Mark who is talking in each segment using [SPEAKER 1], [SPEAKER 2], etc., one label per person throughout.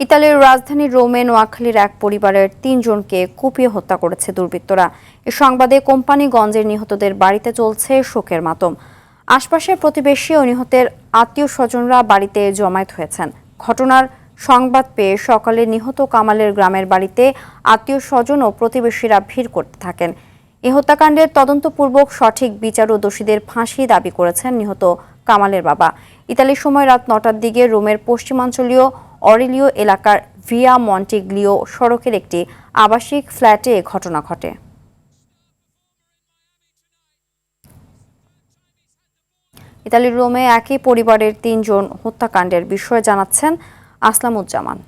[SPEAKER 1] ইতালির রাজধানী রোমে নোয়াখালীর এক পরিবারের ৩ জনকে কুপিয়ে হত্যা করেছে দুর্বৃত্তরা। এ সংবাদে কোম্পানিগঞ্জের নিহতদের বাড়িতে চলছে শোকের মাতম। আশপাশের প্রতিবেশী ও নিহতের আত্মীয় স্বজনরা বাড়িতে জমায়েত হয়েছেন। ঘটনার সংবাদ পেয়ে সকালে নিহত কামালের গ্রামের বাড়িতে আত্মীয় স্বজন ও প্রতিবেশীরা ভিড় করতে থাকেন। এ হত্যাকাণ্ডের তদন্তপূর্বক সঠিক বিচার ও দোষীদের ফাঁসি দাবি করেছেন নিহত কামালের বাবা। ইতালির সময় রাত ৯টার দিকে রোমের পশ্চিমাঞ্চলীয় অরেলিও এলাকার ভিয়া মন্টিগ্লিও সড়কের একটি আবাসিক ফ্ল্যাটে এ ঘটনা ঘটে। ইতালির রোমে একই পরিবারের ৩ জন হত্যাকাণ্ডের বিষয়ে জানাচ্ছেন আসলামুজ্জামান।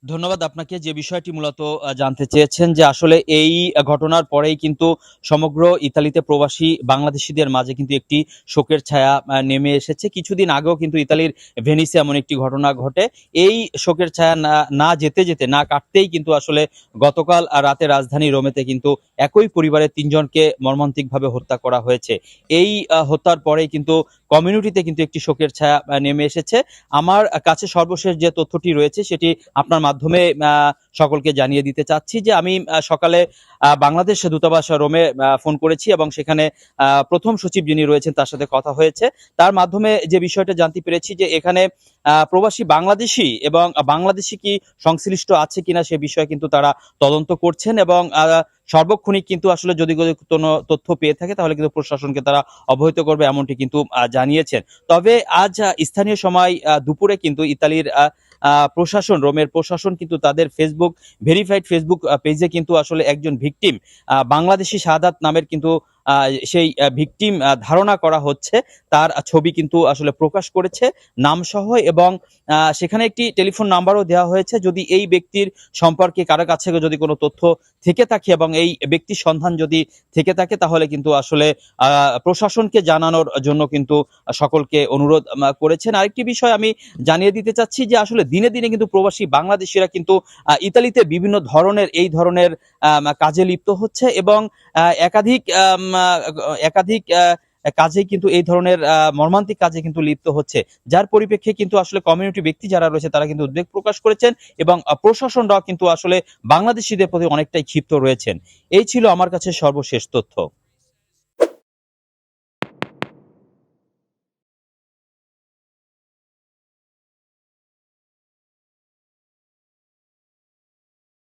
[SPEAKER 2] ধন্যবাদ আপনাকে। যে বিষয়টি মূলত জানতে চেয়েছেন যে আসলে এই ঘটনার পরেই কিন্তু সমগ্র ইতালিতে প্রবাসী বাংলাদেশিদের মাঝে কিন্তু একটি শোকের ছায়া নেমে এসেছে। কিছুদিন আগেও কিন্তু ইতালির ভেনিসে এমন একটি ঘটনা ঘটে। এই শোকের ছায়া না যেতে যেতে না কাটতেই কিন্তু আসলে গতকাল রাতে রাজধানী রোমেতে কিন্তু একই পরিবারের ৩ জনকে মর্মান্তিকভাবে হত্যা করা হয়েছে। এই হত্যার পরেই কিন্তু কমিউনিটিতে কিন্তু একটি শোকের ছায়া নেমে এসেছে। আমার কাছে সর্বশেষ যে তথ্যটি রয়েছে সেটি আপনার মাধ্যমে সকলকে জানিয়ে দিতে চাচ্ছি যে আমি সকালে বাংলাদেশ দূতাবাস রোমে ফোন করেছি এবং সেখানে প্রথম সচিব যিনি রয়েছেন তার সাথে কথা হয়েছে। তার মাধ্যমে যে বিষয়টা জানতে পেরেছি যে এখানে প্রবাসী বাংলাদেশি এবং বাংলাদেশি কি সংশ্লিষ্ট আছে কিনা সে বিষয়ে কিন্তু তারা তদন্ত করছেন এবং সার্বক্ষণিক কিন্তু আসলে যদি কোনো তথ্য পেয়ে থাকে তাহলে কিন্তু প্রশাসনকে তারা অবহিত করবে এমনটি কিন্তু জানিয়েছেন। তবে আজ স্থানীয় সময় দুপুরে কিন্তু ইতালির প্রশাসন রোমের প্রশাসন কিন্তু তাদের ভেরিফাইড ফেসবুক পেজে কিন্তু আসলে একজন ভিকটিম বাংলাদেশি শাহাদাত নামের কিন্তু সেই ভিকটিম ধারণা করা হচ্ছে তার ছবি কিন্তু আসলে প্রকাশ করেছে নামসহ এবং সেখানে একটি টেলিফোন নাম্বারও দেওয়া হয়েছে। যদি এই ব্যক্তির সম্পর্কে কারো কাছে যদি কোনো তথ্য থেকে থাকে এবং এই ব্যক্তির সন্ধান যদি থেকে থাকে তাহলে কিন্তু আসলে প্রশাসনকে জানানোর জন্য কিন্তু সকলকে অনুরোধ করেছেন। আরেকটি বিষয় আমি জানিয়ে দিতে চাচ্ছি যে আসলে দিনে দিনে কিন্তু প্রবাসী বাংলাদেশিরা কিন্তু ইতালিতে বিভিন্ন ধরনের এই ধরনের কাজে লিপ্ত হচ্ছে এবং একাধিক একাধিক কাজে কিন্তু এই ধরনের মর্মান্তিক কাজে কিন্তু লিপ্ত হচ্ছে, যার পরিপ্রেক্ষে কিন্তু আসলে কমিউনিটি ব্যক্তি যারা রয়েছে তারা কিন্তু উদ্বেগ প্রকাশ করেছেন এবং প্রশাসনরাও কিন্তু আসলে বাংলাদেশিদের প্রতি অনেকটাই ক্ষিপ্ত রয়েছেন। এই ছিল আমার কাছে সর্বশেষ তথ্য।